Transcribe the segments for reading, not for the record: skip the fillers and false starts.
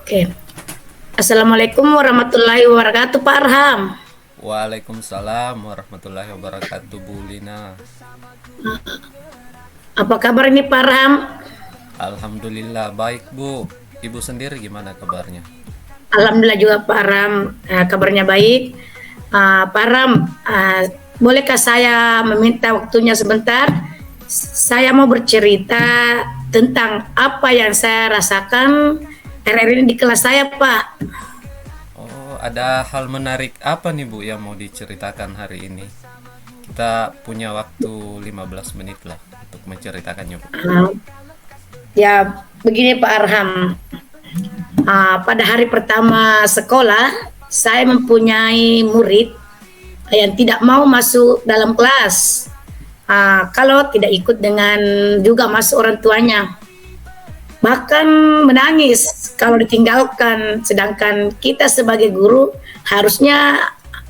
Oke. Assalamualaikum warahmatullahi wabarakatuh, Pak Arham. Waalaikumsalam warahmatullahi wabarakatuh, Bu Lina. Apa kabar ini, Pak Arham? Alhamdulillah baik, Bu. Ibu sendiri gimana kabarnya? Alhamdulillah juga, Pak Arham. Kabarnya baik. Pak Arham, bolehkah saya meminta waktunya sebentar? Saya mau bercerita tentang apa yang saya rasakan akhir-akhir ini di kelas saya, Pak. Oh, ada hal menarik apa nih, Bu, yang mau diceritakan hari ini? Kita punya waktu 15 menit lah untuk menceritakannya, Bu. Uh, ya, begini Pak Arham. Pada hari pertama sekolah, saya mempunyai murid yang tidak mau masuk dalam kelas. Kalau tidak ikut dengan juga masuk orang tuanya. Bahkan menangis kalau ditinggalkan, sedangkan kita sebagai guru harusnya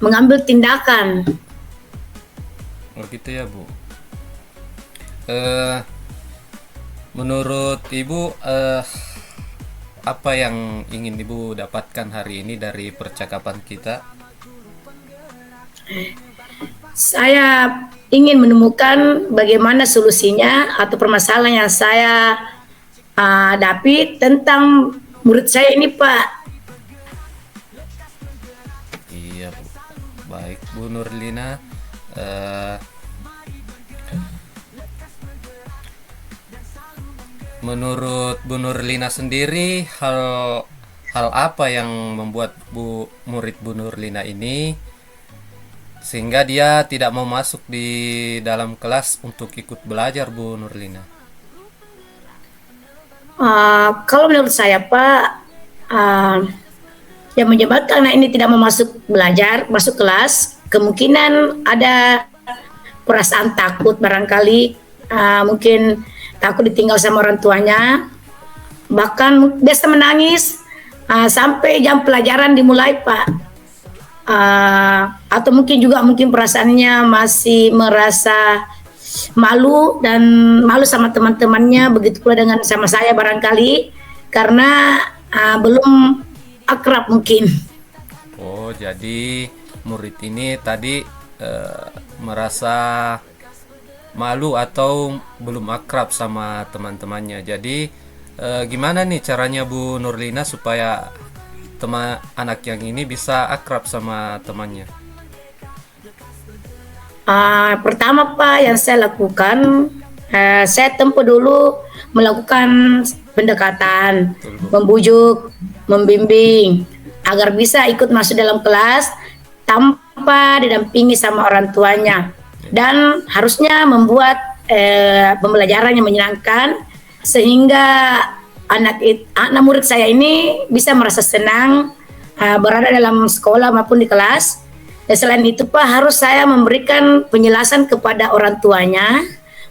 mengambil tindakan. Oh, gitu ya, Bu. Eh, Menurut Ibu, apa yang ingin Ibu dapatkan hari ini dari percakapan kita? Saya ingin menemukan bagaimana solusinya atau permasalahan yang saya hadapi tentang murid saya ini, Pak. Iya, Bu. Baik, Bu Nurlina. Eh, Menurut Bu Nurlina sendiri, hal apa yang membuat murid Bu Nurlina ini sehingga dia tidak mau masuk di dalam kelas untuk ikut belajar, Bu Nurlina? Kalau menurut saya, Pak, uh, yang menyebabkan anak ini tidak mau masuk belajar, masuk kelas, kemungkinan ada perasaan takut barangkali, mungkin takut ditinggal sama orang tuanya, bahkan biasa menangis sampai jam pelajaran dimulai, Pak. Atau mungkin perasaannya masih merasa malu malu sama teman-temannya, begitu pula dengan sama saya barangkali karena belum akrab mungkin. Oh, jadi murid ini tadi merasa malu atau belum akrab sama teman-temannya. Jadi gimana nih caranya Bu Nurlina supaya anak yang ini bisa akrab sama temannya? Pertama, Pak, yang saya lakukan, saya tempuh dulu melakukan pendekatan, Betul, Bu. membujuk, membimbing agar bisa ikut masuk dalam kelas tanpa didampingi sama orang tuanya, dan harusnya membuat pembelajaran yang menyenangkan sehingga anak murid saya ini bisa merasa senang berada dalam sekolah maupun di kelas. Dan selain itu, Pak, harus saya memberikan penjelasan kepada orang tuanya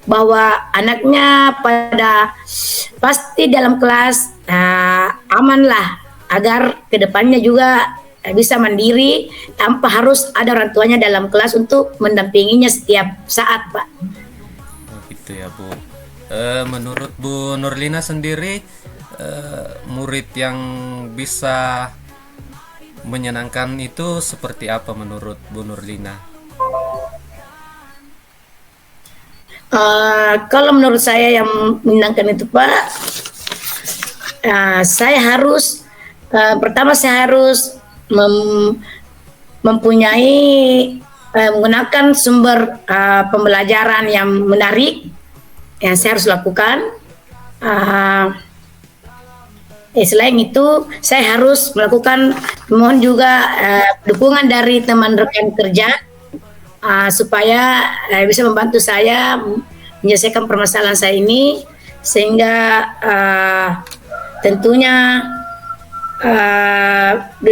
bahwa anaknya pada pasti dalam kelas amanlah, agar kedepannya juga bisa mandiri tanpa harus ada orang tuanya dalam kelas untuk mendampinginya setiap saat, Pak. Oh, gitu ya, Bu. Menurut Bu Nurlina sendiri, murid yang bisa menyenangkan itu seperti apa menurut Bu Nurlina? Kalau menurut saya yang menyenangkan itu, Pak, saya harus pertama saya harus mempunyai menggunakan sumber pembelajaran yang menarik yang saya harus lakukan. Selain itu, saya harus mohon juga dukungan dari teman rekan kerja supaya bisa membantu saya menyelesaikan permasalahan saya ini, sehingga tentunya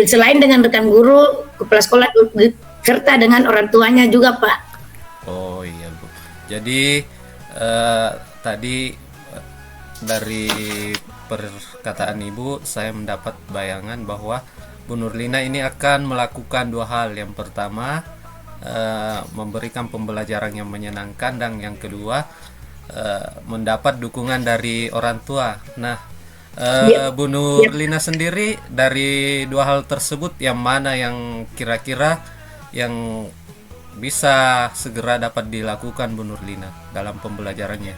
selain dengan rekan guru, kepala sekolah serta dengan orang tuanya juga, Pak. Oh iya, Bu. Jadi tadi dari perkataan Ibu saya mendapat bayangan bahwa Bu Nurlina ini akan melakukan dua hal. Yang pertama, memberikan pembelajaran yang menyenangkan, dan yang kedua mendapat dukungan dari orang tua. Nah, Dia- Bu Nurlina sendiri dari dua hal tersebut yang mana yang kira-kira yang bisa segera dapat dilakukan Bu Nurlina dalam pembelajarannya?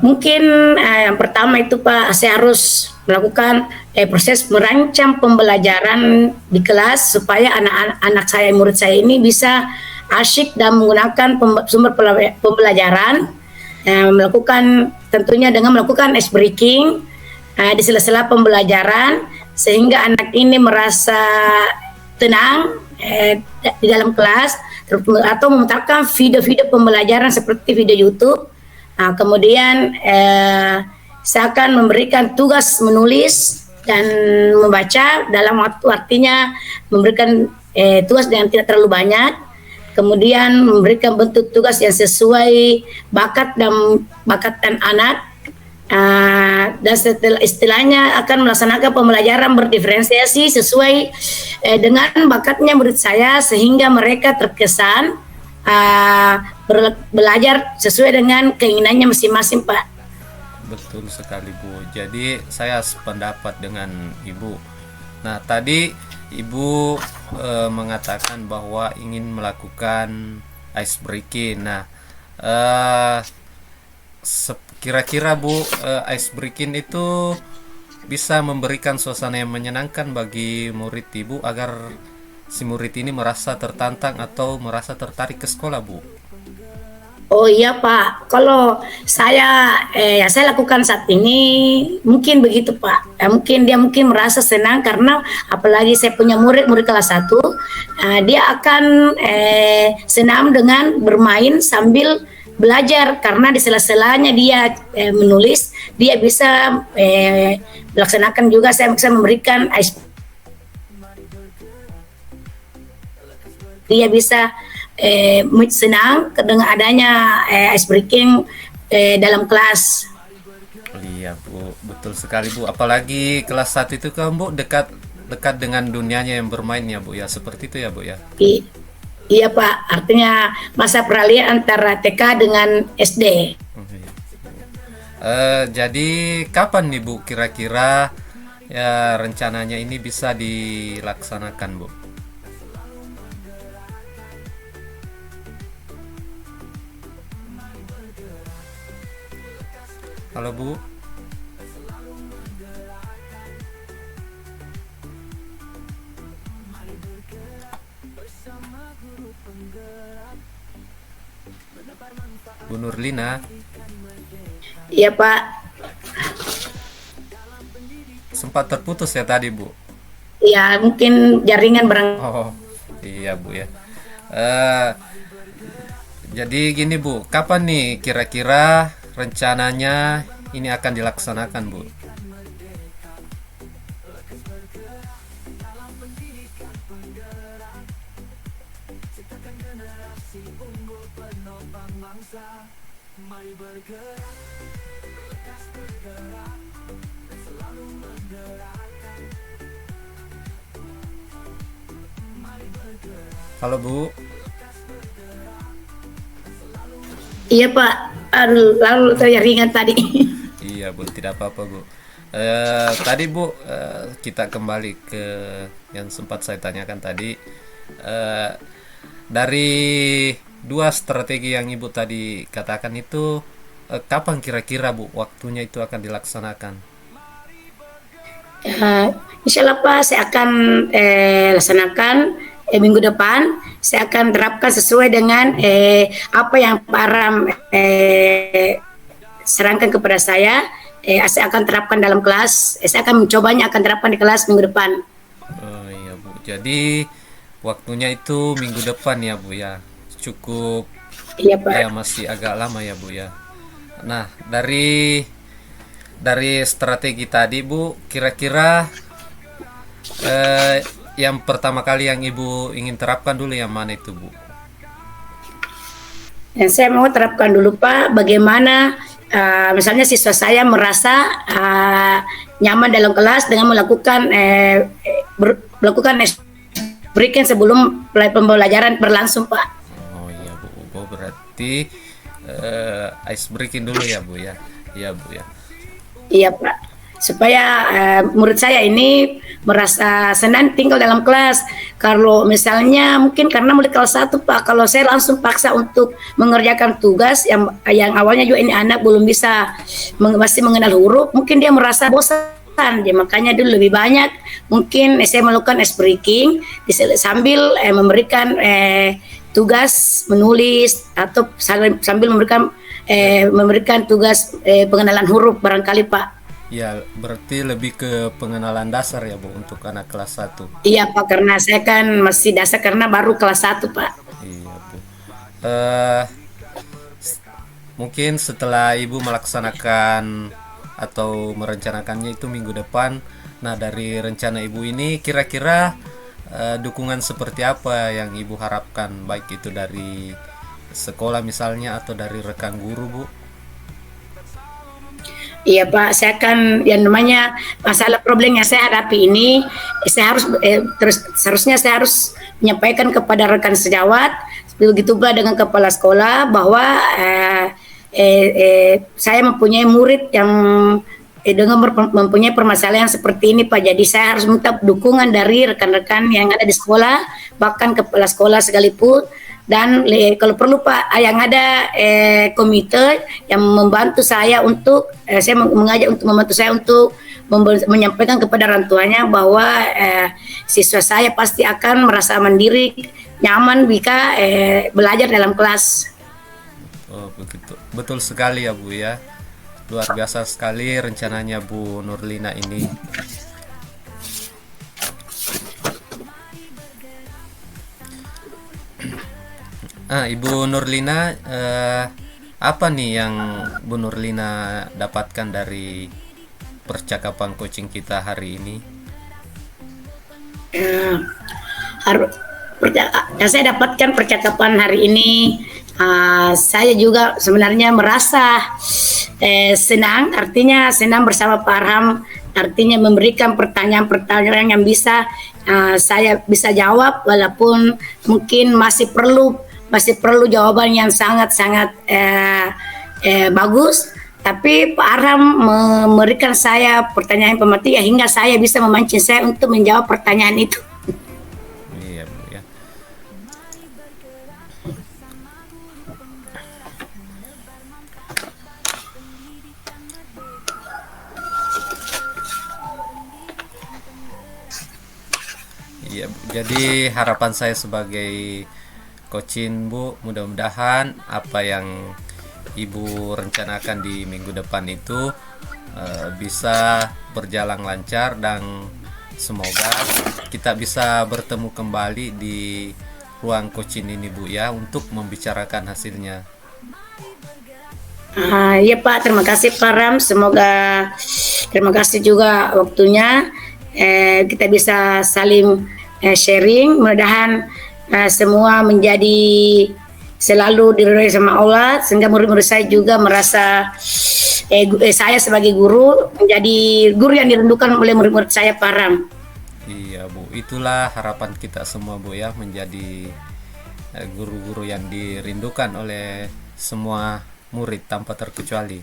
Mungkin yang pertama itu Pak, saya harus melakukan proses merancang pembelajaran di kelas supaya anak-anak saya, murid saya ini bisa asyik dan menggunakan sumber pembelajaran, melakukan tentunya dengan melakukan ice breaking di sela-sela pembelajaran sehingga anak ini merasa tenang di dalam kelas atau memutarkan video-video pembelajaran seperti video YouTube. Kemudian saya akan memberikan tugas menulis dan membaca dalam waktu, artinya memberikan tugas yang tidak terlalu banyak. Kemudian memberikan bentuk tugas yang sesuai bakat dan anak. Dan setelah istilahnya akan melaksanakan pembelajaran berdiferensiasi sesuai dengan bakatnya murid saya sehingga mereka terkesan belajar sesuai dengan keinginannya masing-masing, Pak. Betul sekali Bu. Jadi saya sependapat dengan Ibu. Nah tadi Ibu mengatakan bahwa ingin melakukan ice breaking. Nah kira-kira Bu, ice breaking itu bisa memberikan suasana yang menyenangkan bagi murid Ibu agar si murid ini merasa tertantang atau merasa tertarik ke sekolah Bu. Oh iya Pak, kalau yang saya lakukan saat ini mungkin begitu Pak. Mungkin dia merasa senang karena apalagi saya punya murid kelas 1, dia akan senang dengan bermain sambil belajar karena di sela-selanya dia menulis, dia bisa melaksanakan juga, saya bisa memberikan dia bisa senang dengan adanya ice breaking dalam kelas. Iya Bu, betul sekali Bu. Apalagi kelas 1 itu kan Bu dekat dengan dunianya yang bermain ya Bu ya. Seperti itu ya Bu ya. Iya Pak, artinya masa peralihan antara TK dengan SD. Jadi kapan nih Bu kira-kira ya rencananya ini bisa dilaksanakan Bu? Halo Bu. Bu Nurlina. Iya Pak. Sempat terputus ya tadi Bu. Ya mungkin jaringan Oh iya Bu ya. Jadi gini Bu, kapan nih kira-kira rencananya ini akan dilaksanakan Bu? Halo Bu. Iya Pak, lalu terjaringan tadi. Iya Bu, tidak apa-apa Bu. Tadi Bu, kita kembali ke yang sempat saya tanyakan tadi. Dari dua strategi yang Ibu tadi katakan itu, kapan kira-kira Bu waktunya itu akan dilaksanakan? Insya Allah Pak, saya akan laksanakan minggu depan. Saya akan terapkan sesuai dengan apa yang Pak Aram serangkan kepada saya. Saya akan terapkan dalam kelas. Saya akan mencobanya, akan terapkan di kelas minggu depan. Oh iya Bu, jadi waktunya itu minggu depan ya Bu ya. Cukup Iya Pak. ya, masih agak lama ya Bu ya. Nah, dari strategi tadi Bu, kira-kira yang pertama kali yang Ibu ingin terapkan dulu yang mana itu Bu? Yang saya mau terapkan dulu Pak, bagaimana misalnya siswa saya merasa nyaman dalam kelas dengan melakukan breaking sebelum pembelajaran berlangsung Pak. Oh iya Bu, berarti ice breaking dulu ya Bu ya. Iya Bu ya. Iya Pak, supaya murid saya ini merasa senang tinggal dalam kelas. Kalau misalnya mungkin karena mulai kelas 1 Pak, kalau saya langsung paksa untuk mengerjakan tugas yang awalnya juga ini anak belum bisa masih mengenal huruf, mungkin dia merasa bosan. Dia makanya dulu lebih banyak mungkin saya melakukan ice breaking sambil memberikan tugas menulis atau sambil memberikan tugas pengenalan huruf barangkali Pak. Ya, berarti lebih ke pengenalan dasar ya Bu untuk anak kelas 1. Iya Pak, karena saya kan masih dasar karena baru kelas 1 Pak. Iya Bu. Eh, Mungkin setelah Ibu melaksanakan atau merencanakannya itu minggu depan. Nah, dari rencana Ibu ini kira-kira dukungan seperti apa yang Ibu harapkan, baik itu dari sekolah misalnya atau dari rekan guru, Bu? Iya Pak, saya kan yang namanya masalah problem yang saya hadapi ini, saya harus seharusnya saya harus menyampaikan kepada rekan sejawat, begitu pula dengan kepala sekolah bahwa saya mempunyai murid yang dengan mempunyai permasalahan seperti ini Pak. Jadi saya harus minta dukungan dari rekan-rekan yang ada di sekolah, bahkan kepala sekolah sekalipun. Dan kalau perlu Pak, yang ada komite yang membantu saya untuk saya mengajak untuk membantu saya untuk menyampaikan kepada orang tuanya bahwa siswa saya pasti akan merasa mandiri, nyaman jika belajar dalam kelas. Oh, begitu. Betul sekali ya Bu ya. Luar biasa sekali rencananya Bu Nurlina ini. Ibu Nurlina, apa nih yang Bu Nurlina dapatkan dari percakapan coaching kita hari ini? Yang saya dapatkan percakapan hari ini, saya juga sebenarnya merasa senang, artinya senang bersama Pak Arham, artinya memberikan pertanyaan-pertanyaan yang bisa saya bisa jawab, walaupun mungkin masih perlu jawaban yang sangat-sangat bagus, tapi Pak Arham memberikan saya pertanyaan pemantik hingga saya bisa memancing saya untuk menjawab pertanyaan itu. Iya Bu ya. Iya Bu. Jadi harapan saya sebagai coaching Bu, mudah-mudahan apa yang Ibu rencanakan di minggu depan itu bisa berjalan lancar dan semoga kita bisa bertemu kembali di ruang coaching ini Bu ya untuk membicarakan hasilnya. Ya Pak, terima kasih Pak Ram. Semoga terima kasih juga waktunya. Kita bisa saling sharing. Mudah-mudahan semua menjadi selalu diridhoi sama Allah, sehingga murid-murid saya juga merasa saya sebagai guru menjadi guru yang dirindukan oleh murid-murid saya Pak Ram. Iya Bu, itulah harapan kita semua Bu ya, menjadi guru-guru yang dirindukan oleh semua murid tanpa terkecuali.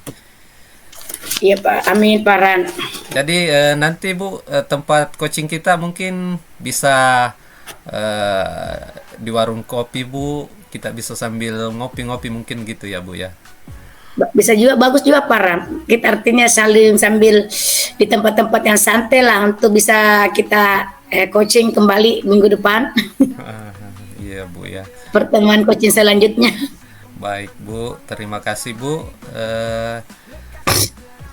Iya Pak, amin Pak Ram. Jadi nanti Bu, tempat coaching kita mungkin bisa di warung kopi Bu, kita bisa sambil ngopi-ngopi mungkin gitu ya Bu ya. Bisa juga, bagus juga Pak Ram. Kita artinya saling sambil di tempat-tempat yang santai lah untuk bisa kita coaching kembali minggu depan. Iya Bu ya. Pertemuan coaching selanjutnya. Baik Bu, terima kasih Bu.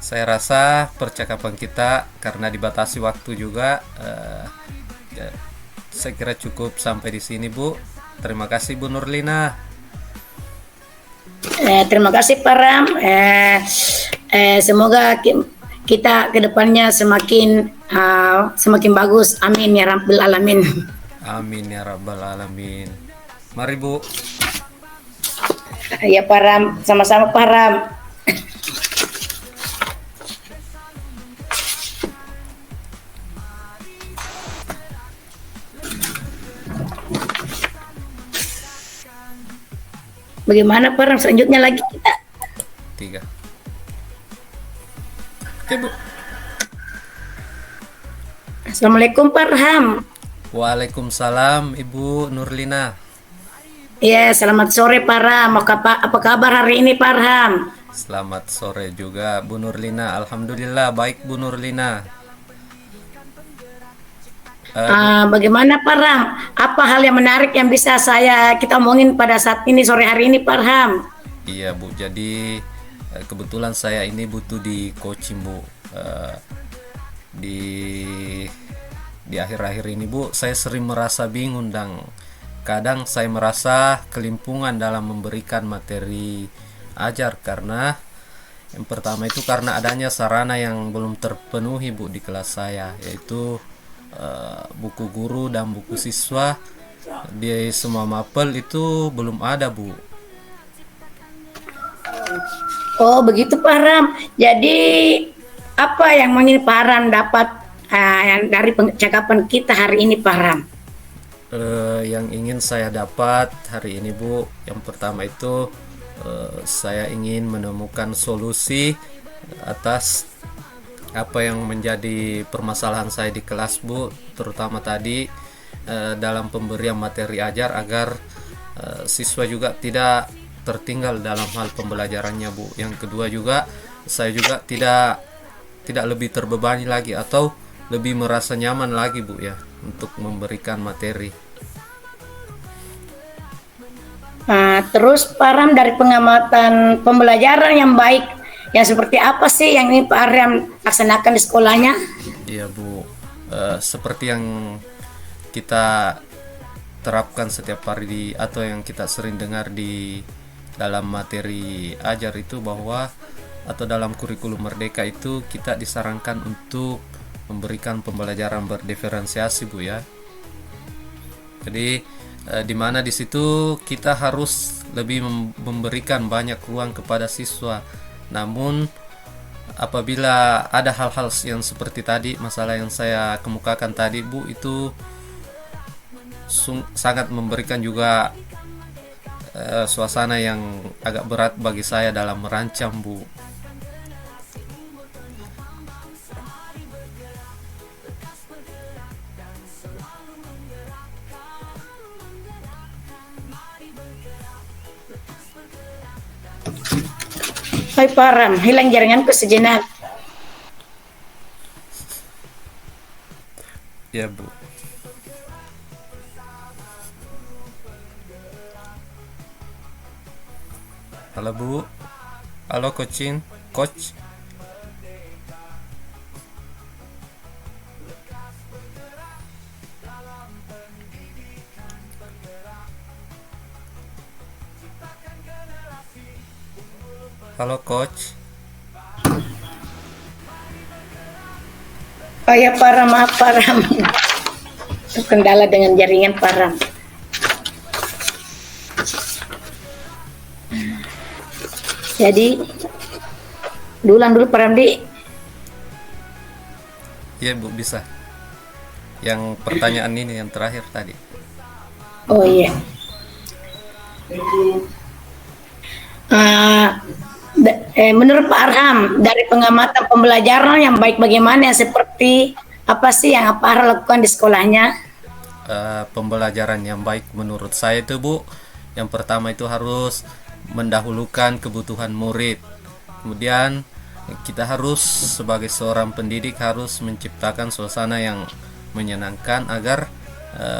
Saya rasa percakapan kita karena dibatasi waktu juga, saya kira cukup sampai di sini Bu. Terima kasih Bu Nurlina. Terima kasih Pak Ram. Semoga kita kedepannya semakin bagus. Amin ya Rabbal Alamin. Amin ya Rabbal Alamin. Mari Bu. Ya Pak Ram, sama-sama Pak Ram. Bagaimana Pak Ram, selanjutnya lagi kita? 3. Oke, Bu. Assalamualaikum Farham. Waalaikumsalam, Ibu Nurlina. Ya, selamat sore Farham. Apa kabar hari ini Farham? Selamat sore juga, Bu Nurlina. Alhamdulillah, baik Bu Nurlina. Bu, Bagaimana Farham? Apa hal yang menarik yang bisa kita omongin pada saat ini sore hari ini Farham? iya Bu, jadi kebetulan saya ini butuh di coaching Bu. Di akhir-akhir ini Bu, saya sering merasa bingung dan kadang saya merasa kelimpungan dalam memberikan materi ajar karena yang pertama itu karena adanya sarana yang belum terpenuhi Bu di kelas saya, yaitu buku guru dan buku siswa di semua mapel itu belum ada Bu. Oh begitu Farham. Jadi apa yang ingin Farham dapat yang dari percakapan kita hari ini Farham? Yang ingin saya dapat hari ini Bu, yang pertama itu saya ingin menemukan solusi atas apa yang menjadi permasalahan saya di kelas Bu, terutama tadi dalam pemberian materi ajar agar siswa juga tidak tertinggal dalam hal pembelajarannya Bu. Yang kedua juga saya juga tidak lebih terbebani lagi atau lebih merasa nyaman lagi Bu ya untuk memberikan materi. Terus Farham dari pengamatan pembelajaran yang baik, yang seperti apa sih yang ini Farham laksanakan di sekolahnya? Iya Bu, seperti yang kita terapkan setiap hari atau yang kita sering dengar di dalam materi ajar itu bahwa atau dalam kurikulum Merdeka itu kita disarankan untuk memberikan pembelajaran berdiferensiasi Bu ya. Jadi di mana di situ kita harus lebih memberikan banyak ruang kepada siswa. Namun apabila ada hal-hal yang seperti tadi, masalah yang saya kemukakan tadi Bu, itu sangat memberikan juga suasana yang agak berat bagi saya dalam merancang Bu. Hai Farham, hilang jaringanku sejenak. Ya Bu. Halo Bu. Halo coach. Halo coach. Oh ya Farham, maaf Farham. Kendala dengan jaringan Farham. Jadi ulang dulu Farham di. Iya Bu, bisa. Yang pertanyaan ini yang terakhir tadi. Oh iya. Menurut Pak Arham, dari pengamatan pembelajaran yang baik bagaimana, seperti apa sih yang Pak Arham lakukan di sekolahnya? Pembelajaran yang baik menurut saya itu Bu, yang pertama itu harus mendahulukan kebutuhan murid. Kemudian kita harus sebagai seorang pendidik harus menciptakan suasana yang menyenangkan agar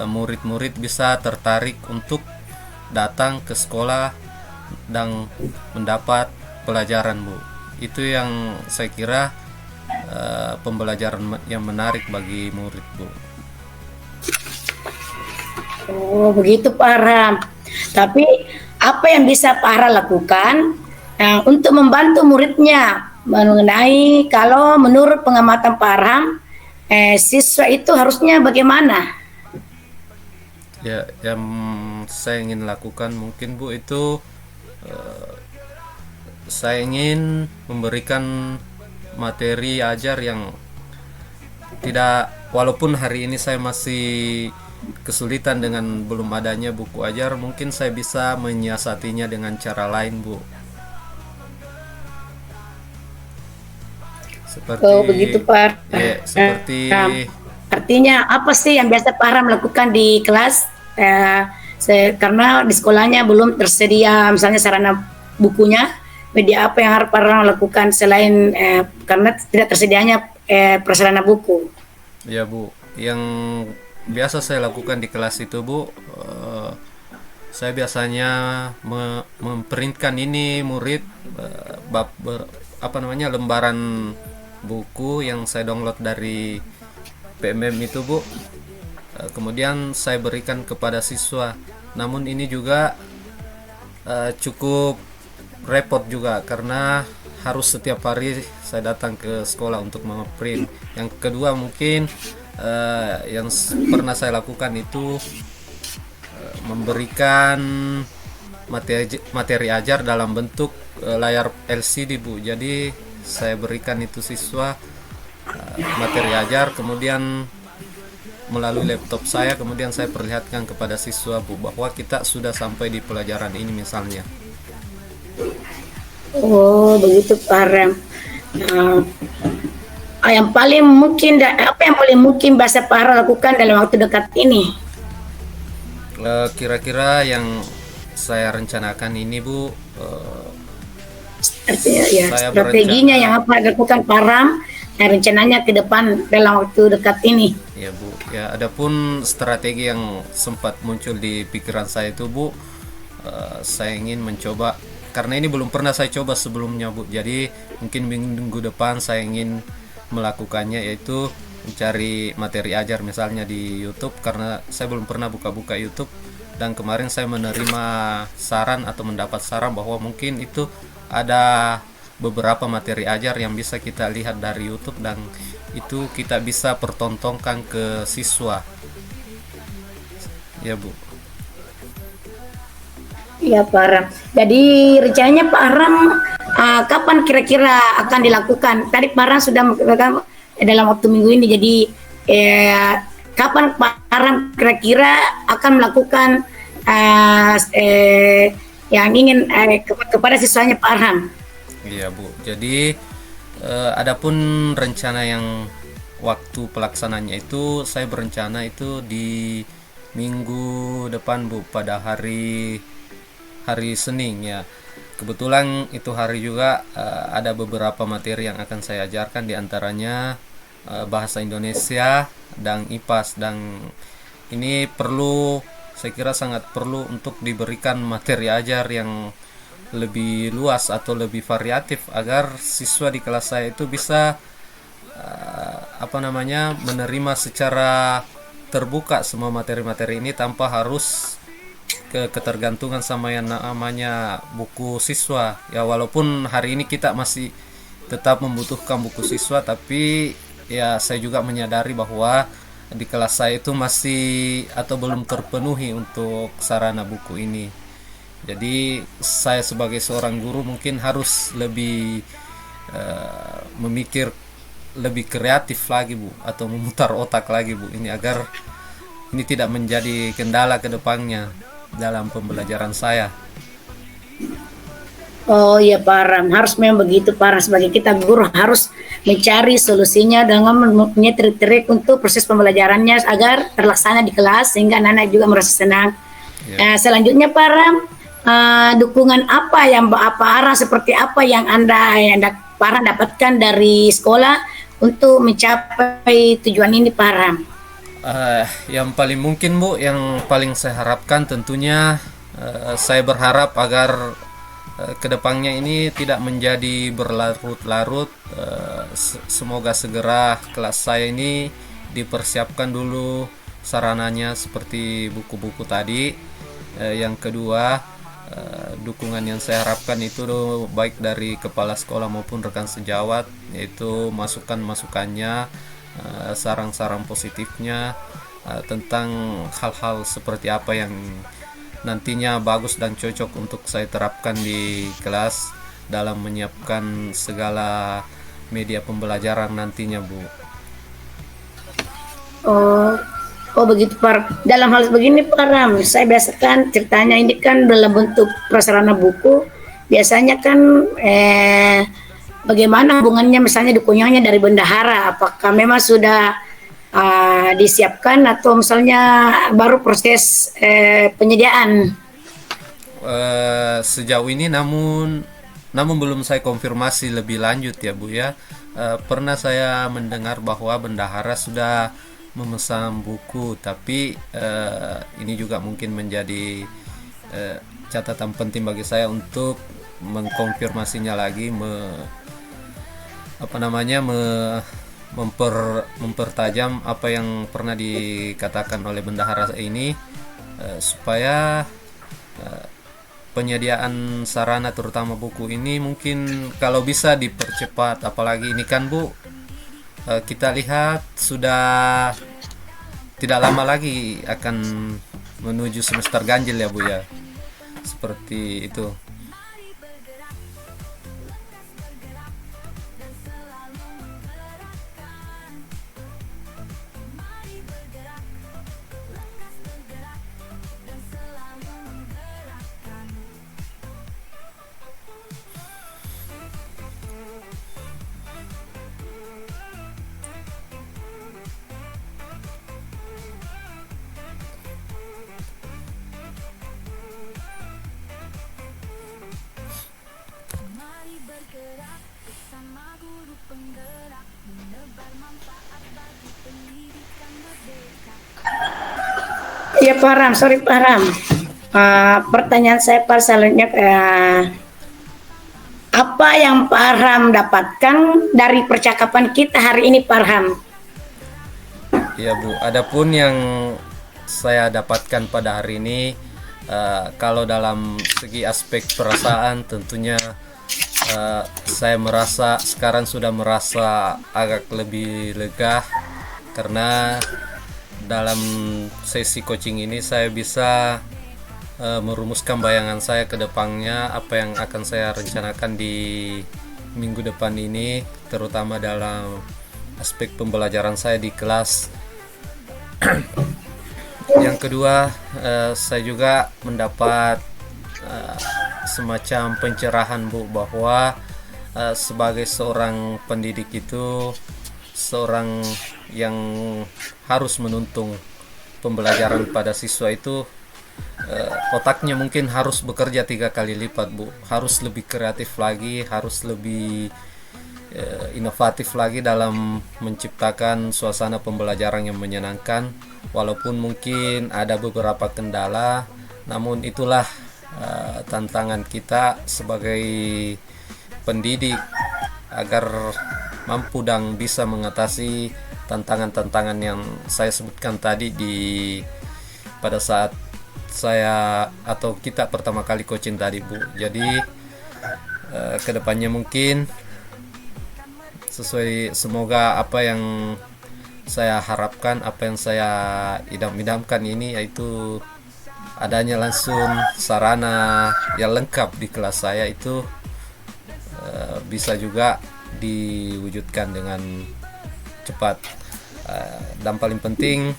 murid-murid bisa tertarik untuk datang ke sekolah dan mendapat pelajaran Bu. Itu yang saya kira pembelajaran yang menarik bagi murid Bu. Oh begitu Pak Arham. Tapi apa yang bisa Pak Arham lakukan untuk membantu muridnya mengenai kalau menurut pengamatan Pak Arham siswa itu harusnya bagaimana? Ya, yang saya ingin lakukan mungkin Bu itu saya ingin memberikan materi ajar yang tidak, walaupun hari ini saya masih kesulitan dengan belum adanya buku ajar, mungkin saya bisa menyiasatinya dengan cara lain Bu. Oh, begitu Seperti Pak. ya, seperti Ram. Artinya apa sih yang biasa Pak Ram lakukan di kelas? Eh, karena di sekolahnya belum tersedia misalnya sarana bukunya, media apa yang harus Pak Ram lakukan selain karena tidak tersedianya prasarana buku? ya Bu, yang biasa saya lakukan di kelas itu Bu, saya biasanya memprintkan ini murid apa namanya lembaran buku yang saya download dari PMM itu Bu. Kemudian saya berikan kepada siswa. Namun ini juga cukup repot juga karena harus setiap hari saya datang ke sekolah untuk memprint. Yang kedua mungkin yang pernah saya lakukan itu memberikan materi ajar dalam bentuk layar LCD Bu. Jadi saya berikan itu siswa materi ajar, kemudian melalui laptop saya, kemudian saya perlihatkan kepada siswa Bu bahwa kita sudah sampai di pelajaran ini misalnya. Oh, begitu Pak Ram. Yang paling mungkin apa yang paling mungkin bahasa Pak Ram lakukan dalam waktu dekat ini? Kira-kira yang saya rencanakan ini Bu, Artinya ya saya strateginya berencana yang apa dilakukan Pak Ram dan rencananya ke depan dalam waktu dekat ini. ya Bu, ya adapun strategi yang sempat muncul di pikiran saya itu Bu, saya ingin mencoba karena ini belum pernah saya coba sebelumnya Bu. Jadi mungkin minggu depan saya ingin melakukannya, yaitu mencari materi ajar misalnya di YouTube karena saya belum pernah buka-buka YouTube, dan kemarin saya menerima saran atau mendapat saran bahwa mungkin itu ada beberapa materi ajar yang bisa kita lihat dari YouTube dan itu kita bisa pertontonkan ke siswa. Ya Bu. Ya Pak Ram. Jadi rencananya Pak Ram kapan kira-kira akan dilakukan? Tadi Pak Ram sudah mengatakan dalam waktu minggu ini. Jadi kapan Pak Ram kira-kira akan melakukan yang ingin kepada siswanya Pak Ram? Iya Bu. Jadi adapun rencana yang waktu pelaksananya itu saya berencana itu di minggu depan Bu, pada hari Senin ya. Kebetulan itu hari juga ada beberapa materi yang akan saya ajarkan, diantaranya bahasa Indonesia dan IPAS, dan ini perlu, saya kira sangat perlu untuk diberikan materi ajar yang lebih luas atau lebih variatif agar siswa di kelas saya itu bisa menerima secara terbuka semua materi-materi ini tanpa harus ketergantungan sama yang namanya buku siswa. Ya walaupun hari ini kita masih tetap membutuhkan buku siswa, tapi ya saya juga menyadari bahwa di kelas saya itu masih atau belum terpenuhi untuk sarana buku ini. Jadi saya sebagai seorang guru mungkin harus lebih memikir lebih kreatif lagi Bu, atau memutar otak lagi Bu, ini agar ini tidak menjadi kendala ke depannya dalam pembelajaran saya. Oh iya Pak Ram, harus memang begitu Pak Ram. Sebagai kita guru harus mencari solusinya dengan mempunyai trik-trik untuk proses pembelajarannya agar terlaksana di kelas sehingga anak-anak juga merasa senang. Ya. Selanjutnya Pak Ram, dukungan apa yang Pak Ram, seperti apa yang Pak Ram dapatkan dari sekolah untuk mencapai tujuan ini Pak Ram? Yang paling mungkin Bu, yang paling saya harapkan tentunya saya berharap agar kedepannya ini tidak menjadi berlarut-larut. Semoga segera kelas saya ini dipersiapkan dulu sarananya seperti buku-buku tadi. Yang kedua, dukungan yang saya harapkan itu baik dari kepala sekolah maupun rekan sejawat, yaitu masukan-masukannya, saran-saran positifnya tentang hal-hal seperti apa yang nantinya bagus dan cocok untuk saya terapkan di kelas dalam menyiapkan segala media pembelajaran nantinya Bu. Oh begitu Pak. Dalam hal begini Pak Ram, saya biasakan ceritanya ini kan dalam bentuk prasarana buku. Biasanya kan bagaimana hubungannya misalnya dukungannya dari bendahara, apakah memang sudah disiapkan atau misalnya baru proses penyediaan? Sejauh ini namun belum saya konfirmasi lebih lanjut ya Bu ya. Pernah saya mendengar bahwa bendahara sudah memesan buku, tapi ini juga mungkin menjadi catatan penting bagi saya untuk mengkonfirmasinya lagi, mempertajam apa yang pernah dikatakan oleh bendahara ini, supaya penyediaan sarana terutama buku ini mungkin kalau bisa dipercepat, apalagi ini kan Bu, kita lihat sudah tidak lama lagi akan menuju semester ganjil ya Bu ya, seperti itu. Iya Pak Ram, sorry Pak Ram. Pertanyaan saya Pak selanjutnya, apa yang Pak Ram dapatkan dari percakapan kita hari ini Pak Ram? Iya Bu, adapun yang saya dapatkan pada hari ini, kalau dalam segi aspek perasaan tentunya saya merasa sekarang sudah merasa agak lebih lega, karena dalam sesi coaching ini saya bisa merumuskan bayangan saya ke depannya, apa yang akan saya rencanakan di minggu depan ini, terutama dalam aspek pembelajaran saya di kelas. Yang kedua, saya juga mendapat semacam pencerahan Bu, bahwa sebagai seorang pendidik itu seorang yang harus menuntun pembelajaran pada siswa itu, otaknya mungkin harus bekerja 3 kali lipat Bu, harus lebih kreatif lagi, harus lebih inovatif lagi dalam menciptakan suasana pembelajaran yang menyenangkan. Walaupun mungkin ada beberapa kendala, namun itulah tantangan kita sebagai pendidik agar mampu dan bisa mengatasi tantangan-tantangan yang saya sebutkan tadi pada saat saya atau kita pertama kali coaching tadi Bu. Jadi kedepannya mungkin semoga apa yang saya harapkan, apa yang saya idam-idamkan ini, yaitu adanya langsung sarana yang lengkap di kelas saya itu bisa juga diwujudkan dengan cepat. Dan paling penting,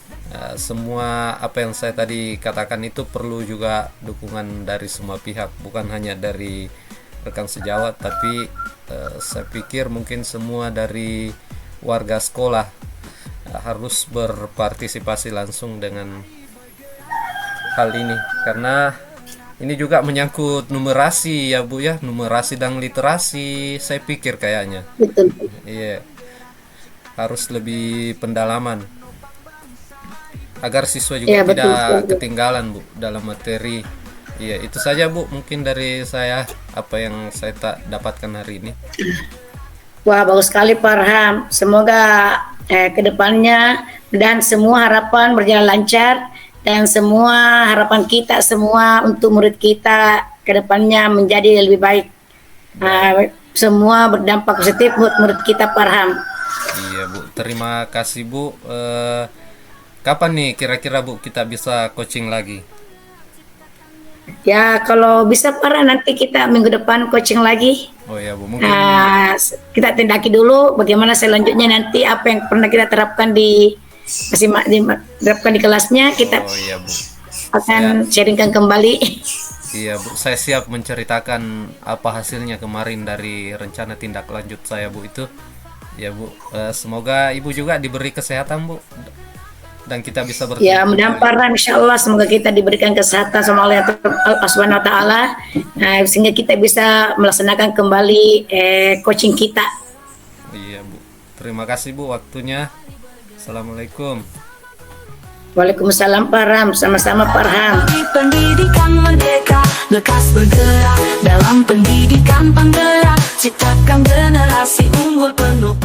semua apa yang saya tadi katakan itu perlu juga dukungan dari semua pihak, bukan hanya dari rekan sejawat, tapi saya pikir mungkin semua dari warga sekolah harus berpartisipasi langsung dengan hal ini, karena ini juga menyangkut numerasi ya Bu ya, numerasi dan literasi saya pikir kayaknya. Betul. Iya, harus lebih pendalaman agar siswa juga Betul, tidak betul. ketinggalan Bu dalam materi. Iya, itu saja Bu mungkin dari saya, apa yang saya tak dapatkan hari ini. Wah, bagus sekali Pak Ram. Semoga kedepannya dan semua harapan berjalan lancar, dan semua harapan kita semua untuk murid kita kedepannya menjadi lebih baik. Semua berdampak positif buat murid kita Pak Ram. Iya Bu, terima kasih Bu. Kapan nih kira-kira Bu kita bisa coaching lagi? Ya kalau bisa Pak Ram, nanti kita minggu depan coaching lagi. Oh ya Bu, mungkin Kita tindaki dulu bagaimana selanjutnya, nanti apa yang pernah kita terapkan diterapkan di kelasnya, kita oh iya Bu, akan sharingkan kembali. Iya Bu, saya siap menceritakan apa hasilnya kemarin dari rencana tindak lanjut saya Bu itu. Ya Bu, semoga Ibu juga diberi kesehatan Bu, dan kita bisa bertemu Ya, mudah-mudahan kembali. Farhan, insya Allah semoga kita diberikan kesehatan sama Allah Subhanahu Wa Taala, nah, sehingga kita bisa melaksanakan kembali coaching kita. Iya Bu, terima kasih Bu waktunya. Assalamualaikum. Waalaikumsalam Farhan, sama-sama Farhan. Di pendidikan merdeka, lekas bergerak dalam pendidikan penggerak, ciptakan generasi unggul penuh